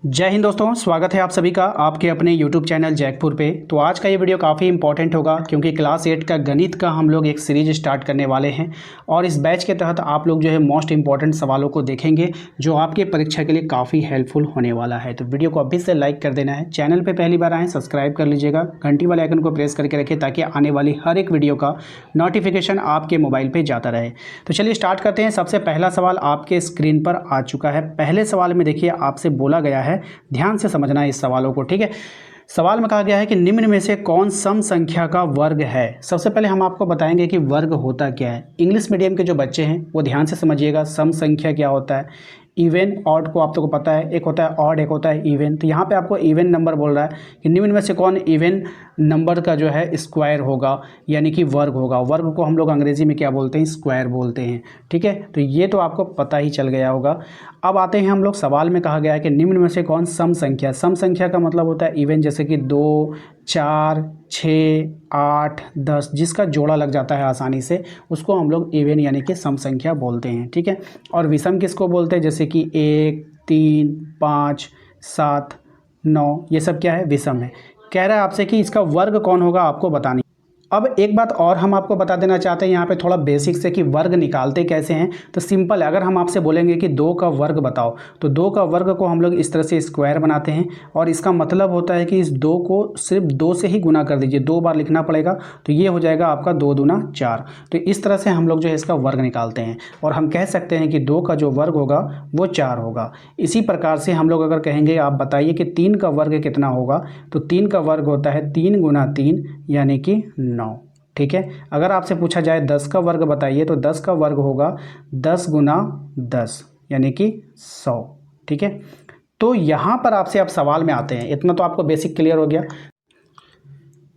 जय हिंद दोस्तों, स्वागत है आप सभी का आपके अपने YouTube चैनल जैकपुर पे। तो आज का ये वीडियो काफ़ी इंपॉर्टेंट होगा क्योंकि क्लास 8 का गणित का हम लोग एक सीरीज स्टार्ट करने वाले हैं और इस बैच के तहत आप लोग जो है मोस्ट इंपॉर्टेंट सवालों को देखेंगे जो आपके परीक्षा के लिए काफ़ी हेल्पफुल होने वाला है। तो वीडियो को अभी से लाइक कर देना है, चैनल पर पहली बार आएँ सब्सक्राइब कर लीजिएगा, घंटी वाले आइकन को प्रेस करके रखें ताकि आने वाली हर एक वीडियो का नोटिफिकेशन आपके मोबाइल पर जाता रहे। तो चलिए स्टार्ट करते हैं। सबसे पहला सवाल आपके स्क्रीन पर आ चुका है। पहले सवाल में देखिए आपसे बोला गया है, ध्यान से समझना है इस सवालों को, ठीक है। सवाल में कहा गया है कि निम्न में से कौन सम संख्या का वर्ग है। सबसे पहले हम आपको बताएंगे कि वर्ग होता क्या है। इंग्लिश मीडियम के जो बच्चे हैं वो ध्यान से समझिएगा, सम संख्या क्या होता है। इवन ऑड को आप लोगों को पता है, एक होता है ऑड, एक होता है इवन। तो यहाँ पे आपको इवन नंबर बोल रहा है कि निम्न में से कौन इवन नंबर का जो है स्क्वायर होगा, यानी कि वर्ग होगा। वर्ग को हम लोग अंग्रेजी में क्या बोलते हैं, स्क्वायर बोलते हैं, ठीक है। तो ये तो आपको पता ही चल गया होगा। अब आते हैं हम लोग, सवाल में कहा गया है कि निम्न में से कौन सम संख्या। सम संख्या का मतलब होता है इवन, जैसे कि 2, 4, 6, 8, 10, जिसका जोड़ा लग जाता है आसानी से उसको हम लोग इवन यानी कि सम संख्या बोलते हैं, ठीक है। और विषम किसको बोलते हैं, जैसे कि 1, 3, 5, 7, 9, ये सब क्या है, विषम है। कह रहा है आपसे कि इसका वर्ग कौन होगा, आपको बतानी। अब एक बात और हम आपको बता देना चाहते हैं यहाँ पे थोड़ा बेसिक से कि वर्ग निकालते कैसे हैं। तो सिंपल है, अगर हम आपसे बोलेंगे कि 2 का वर्ग बताओ तो 2 का वर्ग को हम लोग इस तरह से स्क्वायर बनाते हैं और इसका मतलब होता है कि इस 2 को सिर्फ 2 से ही गुना कर दीजिए, 2 बार लिखना पड़ेगा। तो ये हो जाएगा आपका 2 दूना 4। तो इस तरह से हम लोग जो है इसका वर्ग निकालते हैं और हम कह सकते हैं कि 2 का जो वर्ग होगा वो 4 होगा। इसी प्रकार से हम लोग अगर कहेंगे आप बताइए कि 3 का वर्ग कितना होगा, तो 3 का वर्ग होता है 3 गुना 3 यानी कि 9, ठीक है। अगर आपसे पूछा जाए 10 का वर्ग बताइए तो 10 का वर्ग होगा 10 गुना 10 यानी कि 100, ठीक है। तो यहाँ पर आपसे अब सवाल में आते हैं, इतना तो आपको बेसिक क्लियर हो गया।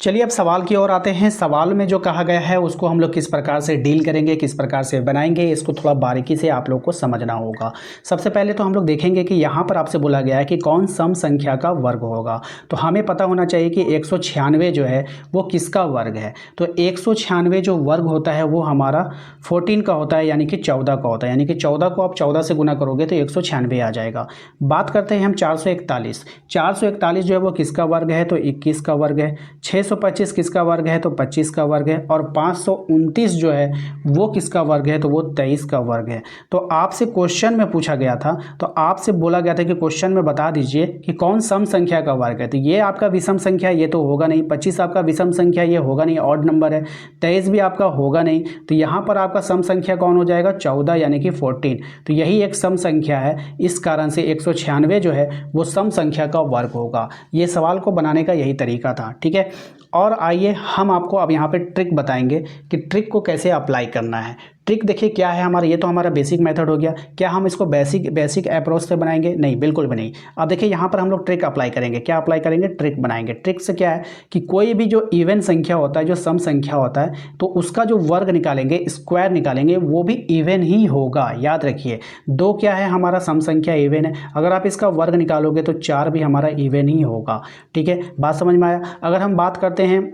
चलिए अब सवाल की ओर आते हैं। सवाल में जो कहा गया है उसको हम लोग किस प्रकार से डील करेंगे, किस प्रकार से बनाएंगे, इसको थोड़ा बारीकी से आप लोग को समझना होगा। सबसे पहले तो हम लोग देखेंगे कि यहाँ पर आपसे बोला गया है कि कौन सम संख्या का वर्ग होगा। तो हमें पता होना चाहिए कि 196 जो है वो किसका वर्ग है। तो 196 जो वर्ग होता है वो हमारा 14 का होता है, यानी कि 14 का होता है। यानी कि 14 को आप 14 से गुना करोगे तो 196 आ जाएगा। बात करते हैं हम 441। 441 जो है वो किसका वर्ग है, तो 21 का वर्ग है। 625 किसका वर्ग है, तो 25 का वर्ग है। और 529 जो है वो किसका वर्ग है, तो वो 23 का वर्ग है। तो आपसे क्वेश्चन में पूछा गया था, तो आपसे बोला गया था कि क्वेश्चन में बता दीजिए कि कौन सम संख्या का वर्ग है। तो ये आपका विषम संख्या, ये तो होगा नहीं। 25 आपका विषम संख्या, ये होगा नहीं, ऑड नंबर है। 23 भी आपका होगा नहीं। तो यहाँ पर आपका सम संख्या कौन हो जाएगा, 14 यानी कि 14। तो यही एक सम संख्या है, इस कारण से 196 जो है वो सम संख्या का वर्ग होगा। ये सवाल को बनाने का यही तरीका था, ठीक है। और आइए हम आपको अब यहाँ पे ट्रिक बताएंगे कि ट्रिक को कैसे अप्लाई करना है। ट्रिक देखिए क्या है हमारा, ये तो हमारा बेसिक मेथड हो गया। क्या हम इसको बेसिक अप्रोच से बनाएंगे, नहीं, बिल्कुल भी नहीं। अब देखिए यहाँ पर हम लोग ट्रिक अप्लाई करेंगे। क्या अप्लाई करेंगे, ट्रिक बनाएंगे। ट्रिक से क्या है कि कोई भी जो इवन संख्या होता है, जो सम संख्या होता है, तो उसका जो वर्ग निकालेंगे, स्क्वायर निकालेंगे, वो भी इवन ही होगा। याद रखिए 2 क्या है, हमारा सम संख्या इवन है। अगर आप इसका वर्ग निकालोगे तो 4 भी हमारा इवन ही होगा, ठीक है। बात समझ में आया। अगर हम बात करते हैं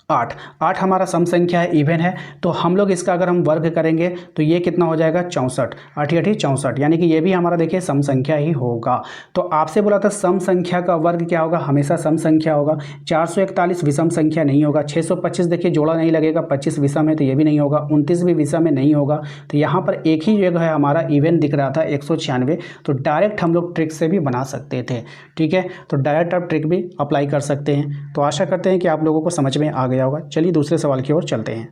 8 हमारा सम संख्या है, इवन है। तो हम लोग इसका अगर हम वर्ग करेंगे तो ये कितना हो जाएगा, 64। 8 8 64, यानी कि ये भी हमारा देखिए सम संख्या ही होगा। तो आपसे बोला था सम संख्या का वर्ग क्या होगा, हमेशा सम संख्या होगा। 441 विषम संख्या नहीं होगा। 625 देखिए जोड़ा नहीं लगेगा, 25 विषम है तो ये भी नहीं होगा। 29 भी विषम में नहीं होगा। तो यहाँ पर एक ही जगह है हमारा इवन दिख रहा था, 196। तो डायरेक्ट हम लोग ट्रिक से भी बना सकते थे, ठीक है। तो डायरेक्ट आप ट्रिक भी अप्लाई कर सकते हैं। तो आशा करते हैं कि आप लोगों को समझ में आ गया होगा। चलिए दूसरे सवाल की ओर चलते हैं।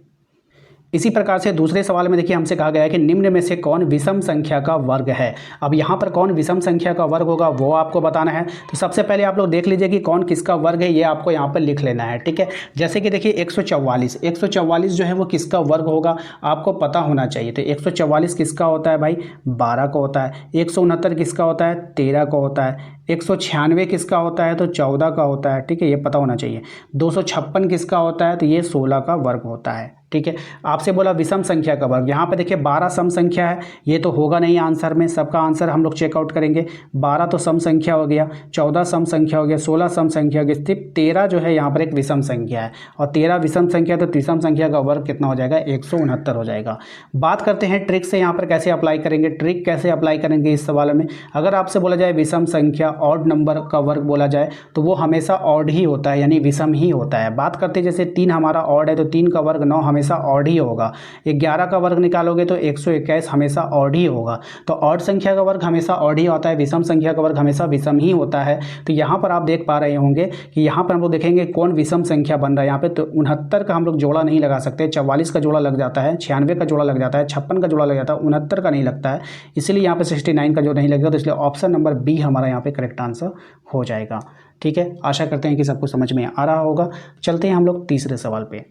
इसी प्रकार से दूसरे सवाल में देखिए हमसे कहा गया है कि निम्न में से कौन विषम संख्या का वर्ग है। अब यहाँ पर कौन विषम संख्या का वर्ग होगा वो आपको बताना है। तो सबसे पहले आप लोग देख लीजिए कि कौन किसका वर्ग है, ये आपको यहाँ पर लिख लेना है, ठीक है। जैसे कि देखिए 144 जो है वो किसका वर्ग होगा, आपको पता होना चाहिए। तो 144 किसका होता है भाई, 12 का होता है। 169 किसका होता है, 13 का होता है। 196 किसका होता है, तो 14 का होता है, ठीक है, ये पता होना चाहिए। 256 किसका होता है, तो ये 16 का वर्ग होता है, ठीक है। आपसे बोला विषम संख्या का वर्ग, यहाँ पे देखिए 12 सम संख्या है, ये तो होगा नहीं आंसर में। सबका आंसर हम लोग चेकआउट करेंगे। 12 तो सम संख्या हो गया, 14 सम संख्या हो गया, 16 सम संख्या हो गई, सिर्फ 13 जो है यहाँ पर एक विषम संख्या है। और 13 विषम संख्या, तो विषम संख्या का वर्ग कितना हो जाएगा, 169 हो जाएगा। बात करते हैं ट्रिक से यहाँ पर कैसे अप्लाई करेंगे। ट्रिक कैसे अप्लाई करेंगे इस सवाल में, अगर आपसे बोला जाए विषम संख्या ऑड नंबर का वर्ग बोला जाए तो वो हमेशा ऑड ही होता है, यानी विषम ही होता है। बात करते जैसे 3 हमारा ऑड है तो 3 का वर्ग 9 हमेशा ऑड ही होगा। 11 का वर्ग निकालोगे तो 121 हमेशा ऑड ही होगा। तो ऑड संख्या का वर्ग हमेशा ऑड ही होता है, विषम संख्या का वर्ग हमेशा विषम ही होता है। तो यहाँ पर आप देख पा रहे होंगे कि यहाँ पर हम लोग देखेंगे कौन विषम संख्या बन रहा है। यहाँ पे तो 69 का हम लोग जोड़ा नहीं लगा सकते, 44 का जोड़ा लग जाता है, 96 का जोड़ा लग जाता है, 56 का जोड़ा लग जाता है, 69 का नहीं लगता है, इसलिए यहाँ पे 69 का जो नहीं लगेगा। तो इसलिए ऑप्शन नंबर बी हमारा यहाँ पे करेक्ट आंसर हो जाएगा। ठीक है, आशा करते हैं कि सबको समझ में आ रहा होगा। चलते हैं हम लोग तीसरे सवाल पे।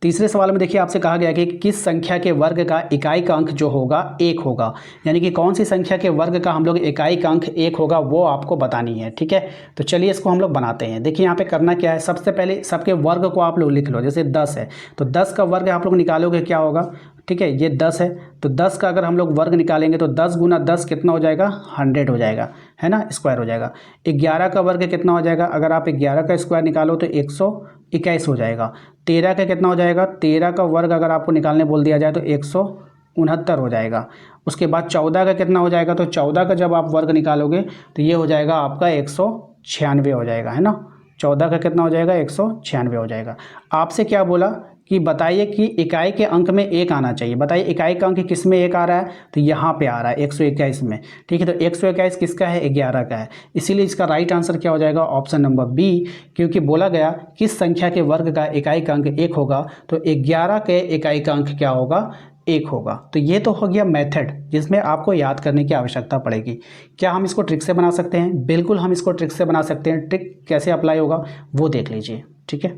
तीसरे सवाल में देखिए आपसे कहा गया कि किस संख्या के वर्ग का इकाई का अंक जो होगा 1 होगा, यानी कि कौन सी संख्या के वर्ग का हम लोग इकाई का अंक 1 होगा वो आपको बतानी है। ठीक है, तो चलिए इसको हम लोग बनाते हैं। देखिए यहाँ पे करना क्या है, सबसे पहले सबके वर्ग को आप लोग लिख लो। जैसे 10 है तो 10 का वर्ग आप लोग निकालोगे क्या होगा। ठीक है, ये 10 है तो 10 का अगर हम लोग वर्ग निकालेंगे तो 10 गुना 10 कितना हो जाएगा, 100 हो जाएगा, है ना, स्क्वायर हो जाएगा। 11 का वर्ग कितना हो जाएगा, अगर आप 11 का स्क्वायर निकालो तो 121 हो जाएगा। 13 का कितना हो जाएगा, 13 का वर्ग अगर आपको निकालने बोल दिया जाए तो 169 हो जाएगा। उसके बाद 14 का कितना हो जाएगा, तो 14 का जब आप वर्ग निकालोगे तो ये हो जाएगा आपका 196 हो जाएगा, है ना। 14 का कितना हो जाएगा, 196 हो जाएगा। आपसे क्या बोला कि बताइए कि इकाई के अंक में 1 आना चाहिए। बताइए इकाई का अंक किस में 1 आ रहा है, तो यहाँ पे आ रहा है 121 में। ठीक है, तो 121 किसका है, 11 का है, इसीलिए इसका राइट आंसर क्या हो जाएगा, ऑप्शन नंबर बी। क्योंकि बोला गया किस संख्या के वर्ग का इकाई का अंक 1 होगा, तो 11 के इकाई का अंक क्या होगा, 1 होगा। तो ये तो हो गया मेथड जिसमें आपको याद करने की आवश्यकता पड़ेगी। क्या हम इसको ट्रिक से बना सकते हैं, बिल्कुल हम इसको ट्रिक से बना सकते हैं। ट्रिक कैसे अप्लाई होगा वो देख लीजिए। ठीक है,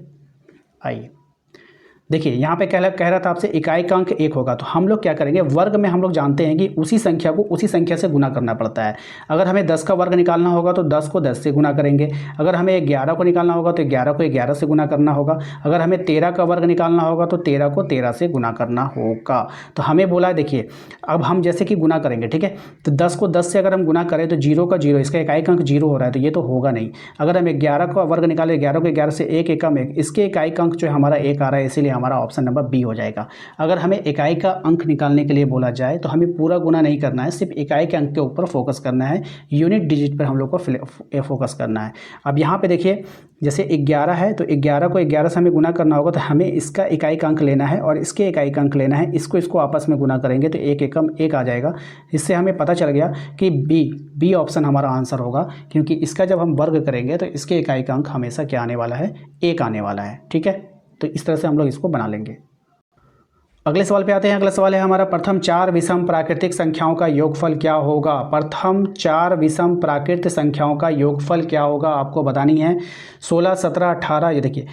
आइए देखिए यहाँ पे कह रहा था आपसे इकाई का अंक 1 होगा, तो हम लोग क्या करेंगे, वर्ग में हम लोग जानते हैं कि उसी संख्या को उसी संख्या से गुना करना पड़ता है। अगर हमें 10 का वर्ग निकालना होगा तो 10 को 10 से गुना करेंगे। अगर हमें 11 को निकालना होगा तो 11 को 11 से गुना करना होगा। अगर हमें 13 का वर्ग निकालना होगा तो 13 को 13 से गुना करना होगा। तो हमें बोला है, देखिए अब हम जैसे कि गुना करेंगे, ठीक है, तो 10 को 10 से अगर हम गुना करें तो 0 का 0, इसका इकाई का अंक 0 हो रहा है, तो ये तो होगा नहीं। अगर हम 11 का वर्ग निकालें, 11 को 11 से 1 एकम 1, इसके इकाई का अंक जो है हमारा 1 आ रहा है, इसीलिए हमारा ऑप्शन नंबर बी हो जाएगा। अगर हमें इकाई का अंक निकालने के लिए बोला जाए तो हमें पूरा गुना नहीं करना है, सिर्फ इकाई के अंक के ऊपर फोकस करना है, यूनिट डिजिट पर हम लोग को फोकस करना है। अब यहाँ पे देखिए जैसे 11 है तो 11 को 11 से हमें गुना करना होगा, तो हमें इसका इकाई का अंक लेना है और इसके इकाई का अंक लेना है। इसको आपस में गुना करेंगे तो 1 एकम 1 आ जाएगा। इससे हमें पता चल गया कि बी ऑप्शन हमारा आंसर होगा, क्योंकि इसका जब हम वर्ग करेंगे तो इसके इकाई का अंक हमेशा क्या आने वाला है, 1 आने वाला है। ठीक है, तो इस तरह से हम लोग इसको बना लेंगे। अगले सवाल पे आते हैं। अगला सवाल है हमारा, प्रथम 4 विषम प्राकृतिक संख्याओं का योगफल क्या होगा। प्रथम 4 विषम प्राकृतिक संख्याओं का योगफल क्या होगा आपको बतानी है। 16, 17, 18, ये देखिए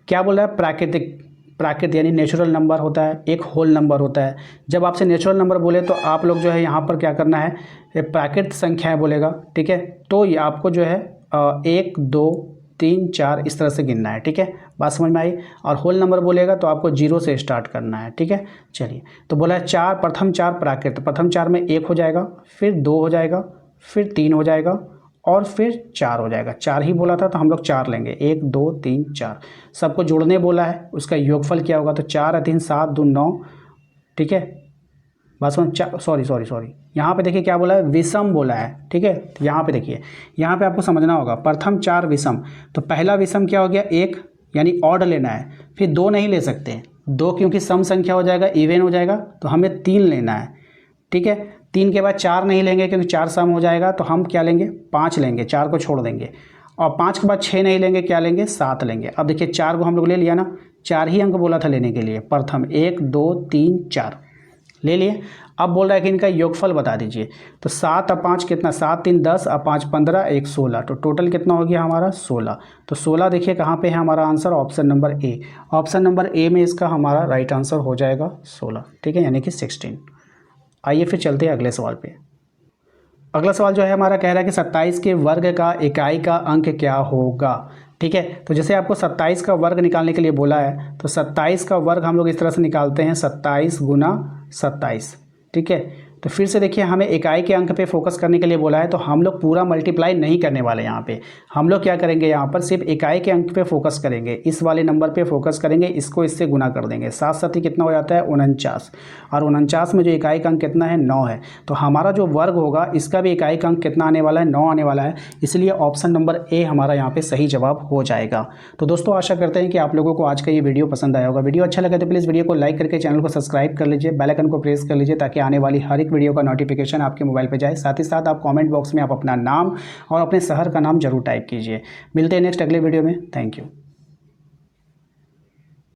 क्या बोल रहा है, प्राकृतिक यानी नेचुरल नंबर होता है, एक होल नंबर होता है। जब आपसे नेचुरल नंबर बोले तो आप लोग जो है यहाँ पर क्या करना है, प्राकृतिक संख्याएँ बोलेगा, ठीक है, तो ये आपको जो है 1, 2, 3, 4 इस तरह से गिनना है। ठीक है, बात समझ में आई। और होल नंबर बोलेगा तो आपको 0 से स्टार्ट करना है। ठीक है, चलिए तो बोला है 4, प्रथम 4 प्राकृतिक, प्रथम 4 में 1 हो जाएगा, फिर 2 हो जाएगा, फिर 3 हो जाएगा और फिर 4 हो जाएगा। 4 ही बोला था तो हम लोग 4 लेंगे, 1, 2, 3, 4 सबको जोड़ने बोला है, उसका योगफल क्या होगा, तो 4 3 7 2 9। ठीक है, बात समझ, सॉरी यहाँ पे देखिए क्या बोला है, विषम बोला है। ठीक है, तो यहाँ पे देखिए, यहाँ पे आपको समझना होगा प्रथम 4 विषम, तो पहला विषम क्या हो गया, 1 यानी ऑड लेना है, फिर 2 नहीं ले सकते, 2 क्योंकि सम संख्या हो जाएगा, इवन हो जाएगा, तो हमें 3 लेना है। ठीक है, 3 के बाद 4 नहीं लेंगे क्योंकि 4 सम हो जाएगा, तो हम क्या लेंगे, 5 लेंगे, 4 को छोड़ देंगे। और 5 के बाद 6 नहीं लेंगे, क्या लेंगे, 7 लेंगे। अब देखिए 4 को हम लोग ले लिया ना, 4 ही अंक बोला था लेने के लिए, प्रथम 1 2 3 4 ले लिए। अब बोल रहा है कि इनका योगफल बता दीजिए, तो 7 और 5 कितना, 7 3 10 और 5 15, 1 16, तो टोटल कितना हो गया हमारा 16। तो 16 देखिए कहाँ पे है हमारा answer, option number A. Option number A में इसका हमारा राइट आंसर हो जाएगा 16। ठीक है, यानी कि 16। आइए फिर चलते हैं अगले सवाल पे। अगला सवाल जो है हमारा कह रहा है कि 27 के वर्ग का इकाई का अंक क्या होगा। ठीक है, तो जैसे आपको 27 का वर्ग निकालने के लिए बोला है, तो 27 का वर्ग हम लोग इस तरह से निकालते हैं, 27 गुना 27। ठीक है, तो फिर से देखिए हमें इकाई के अंक पे फोकस करने के लिए बोला है, तो हम लोग पूरा मल्टीप्लाई नहीं करने वाले यहाँ पे। हम लोग क्या करेंगे, यहाँ पर सिर्फ इकाई के अंक पे फोकस करेंगे, इस वाले नंबर पे फोकस करेंगे, इसको इससे गुना कर देंगे। 7 7 कितना हो जाता है 49, और 49 में जो इकाई का अंक कितना है 9 है। तो हमारा जो वर्ग होगा इसका भी इकाई का अंक कितना आने वाला है 9 आने वाला है, इसलिए ऑप्शन नंबर ए हमारा यहाँ पे सही जवाब हो जाएगा। तो दोस्तों आशा करते हैं कि आप लोगों को आज का ये वीडियो पसंद आया होगा। वीडियो अच्छा लगा तो प्लीज़ वीडियो को लाइक करके चैनल को सब्सक्राइब कर लीजिए, बेल आइकन को प्रेस कर लीजिए ताकि आने वाली हर एक वीडियो का नोटिफिकेशन आपके मोबाइल पर जाए। साथ ही साथ आप कमेंट बॉक्स में आप अपना नाम और अपने शहर का नाम जरूर टाइप कीजिए। मिलते हैं नेक्स्ट अगले वीडियो में। Thank you.